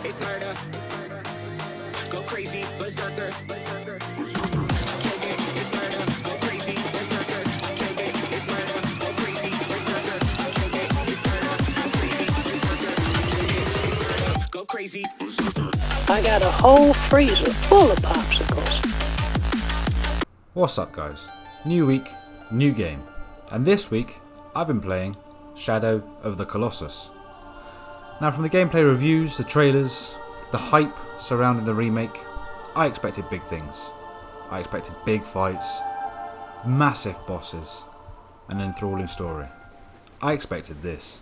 it's murder. Go crazy, berserker. Crazy. I got a whole freezer full of popsicles. What's up guys? New week, new game. And this week, I've been playing Shadow of the Colossus. Now from the gameplay reviews, the trailers, the hype surrounding the remake, I expected big things. I expected big fights, massive bosses, and an enthralling story. I expected this.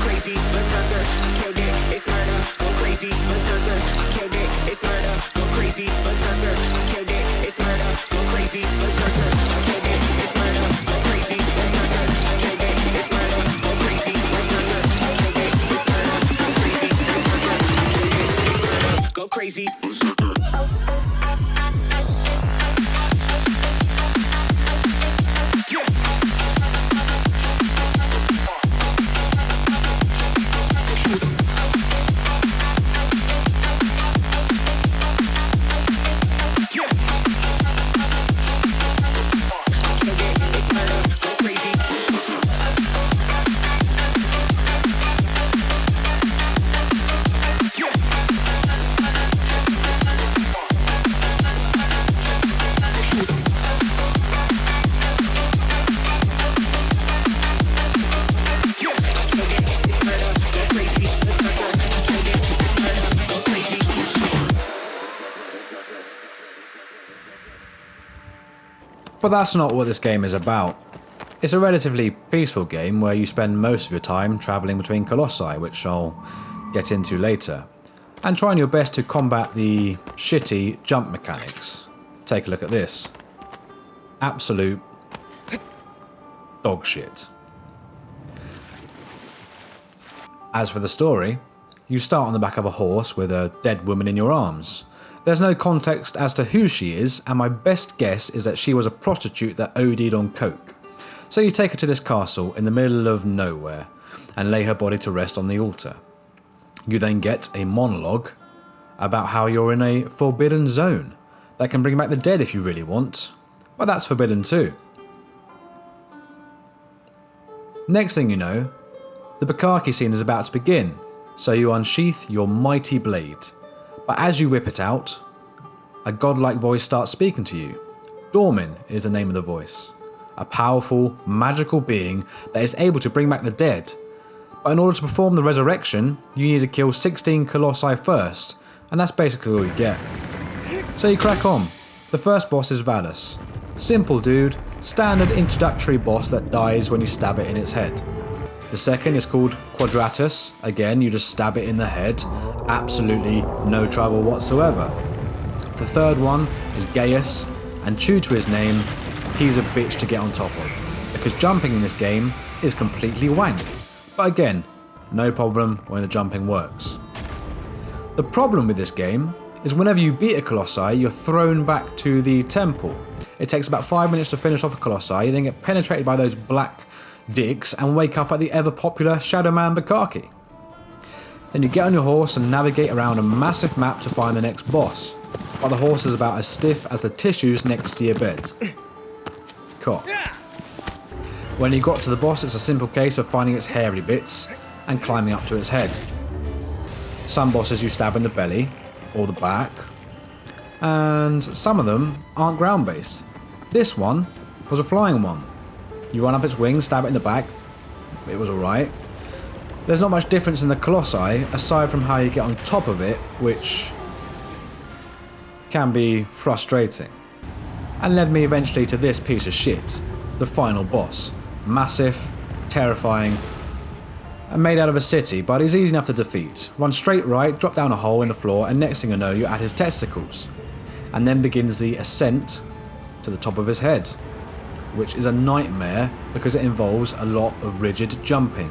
Crazy, berserker, I killed it, it's murder. Go crazy, berserker, I killed it, it's murder. Go crazy, berserker, I killed it, it's murder. Go crazy, berserker, I killed it, it's murder. Go crazy, berserker, I killed it, it's murder. Go crazy, berserker, I killed it, it's murder. Go crazy, berserker, I killed it, it's murder. Go crazy, berserker. But that's not what this game is about. It's a relatively peaceful game where you spend most of your time travelling between colossi, which I'll get into later, and trying your best to combat the shitty jump mechanics. Take a look at this. Absolute dog shit. As for the story, you start on the back of a horse with a dead woman in your arms. There's no context as to who she is, and my best guess is that she was a prostitute that OD'd on coke. So you take her to this castle in the middle of nowhere and lay her body to rest on the altar. You then get a monologue about how you're in a forbidden zone that can bring back the dead if you really want, but that's forbidden too. Next thing you know, the Bukkake scene is about to begin, so you unsheath your mighty blade. But as you whip it out, a godlike voice starts speaking to you. Dormin is the name of the voice. A powerful, magical being that is able to bring back the dead. But in order to perform the resurrection, you need to kill 16 colossi first, and that's basically all you get. So you crack on. The first boss is Valus. Simple dude, standard introductory boss that dies when you stab it in its head. The second is called Quadratus. Again, you just stab it in the head. Absolutely no trouble whatsoever. The third one is Gaius, and true to his name, he's a bitch to get on top of, because jumping in this game is completely wank. But again, no problem when the jumping works. The problem with this game is whenever you beat a colossi, you're thrown back to the temple. It takes about 5 minutes to finish off a colossi, you then get penetrated by those black dicks and wake up at the ever popular Shadow Man Bukkake. Then you get on your horse and navigate around a massive map to find the next boss, but the horse is about as stiff as the tissues next to your bed. Cool. When you got to the boss, it's a simple case of finding its hairy bits and climbing up to its head. Some bosses you stab in the belly or the back, and some of them aren't ground based. This one was a flying one. You run up its wings, stab it in the back, it was alright. There's not much difference in the colossi aside from how you get on top of it, which can be frustrating. And led me eventually to this piece of shit, the final boss. Massive, terrifying, and made out of a city, but he's easy enough to defeat. Run straight right, drop down a hole in the floor, and next thing you know you're at his testicles. And then begins the ascent to the top of his head, which is a nightmare because it involves a lot of rigid jumping.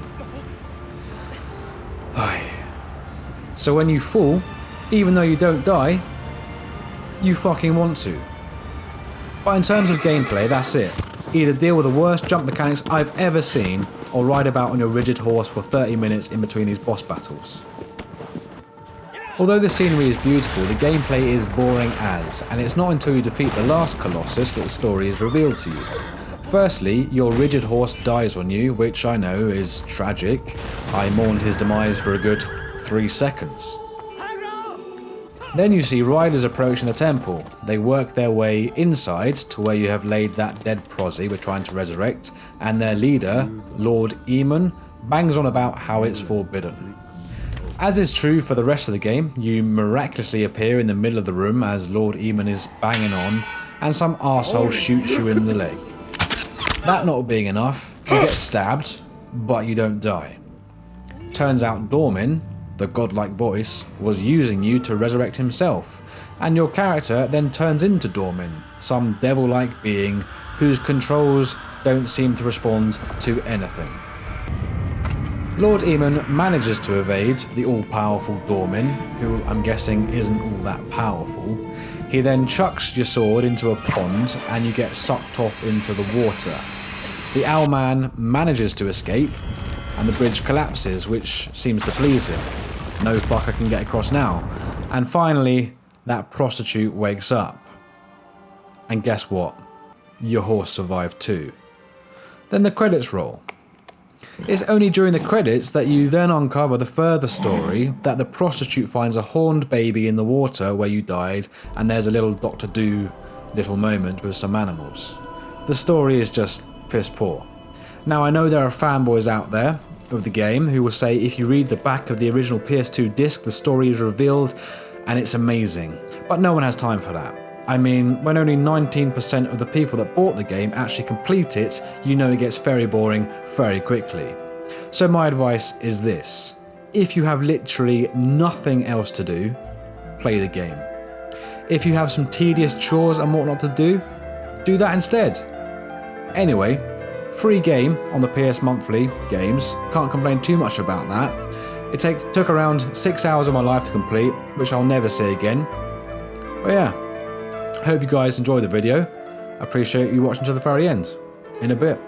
So when you fall, even though you don't die, you fucking want to. But in terms of gameplay, that's it. Either deal with the worst jump mechanics I've ever seen, or ride about on your rigid horse for 30 minutes in between these boss battles. Although the scenery is beautiful, the gameplay is boring as, and it's not until you defeat the last Colossus that the story is revealed to you. Firstly, your rigid horse dies on you, which I know is tragic. I mourned his demise for a good 3 seconds. Then you see riders approaching the temple. They work their way inside to where you have laid that dead prosy we're trying to resurrect, and their leader, Lord Eamon, bangs on about how it's forbidden. As is true for the rest of the game, you miraculously appear in the middle of the room as Lord Eamon is banging on, and some arsehole shoots you in the leg. That not being enough, you get stabbed, but you don't die. Turns out Dormin, the godlike voice, was using you to resurrect himself, and your character then turns into Dormin, some devil-like being whose controls don't seem to respond to anything. Lord Eamon manages to evade the all-powerful Dormin, who I'm guessing isn't all that powerful. He then chucks your sword into a pond and you get sucked off into the water. The Owlman manages to escape and the bridge collapses, which seems to please him. No fuck, I can get across now. And finally, that prostitute wakes up. And guess what? Your horse survived too. Then the credits roll. It's only during the credits that you then uncover the further story that the prostitute finds a horned baby in the water where you died, and there's a little Doctor Do little moment with some animals. The story is just piss poor. Now I know there are fanboys out there of the game who will say if you read the back of the original PS2 disc, the story is revealed and it's amazing, but no one has time for that. I mean, when only 19% of the people that bought the game actually complete it, you know it gets very boring very quickly. So my advice is this: if you have literally nothing else to do, play the game. If you have some tedious chores and whatnot to do that instead. Anyway, free game on the PS Monthly games, can't complain too much about that. It took around 6 hours of my life to complete, which I'll never see again. But yeah, I hope you guys enjoyed the video. I appreciate you watching to the very end. In a bit.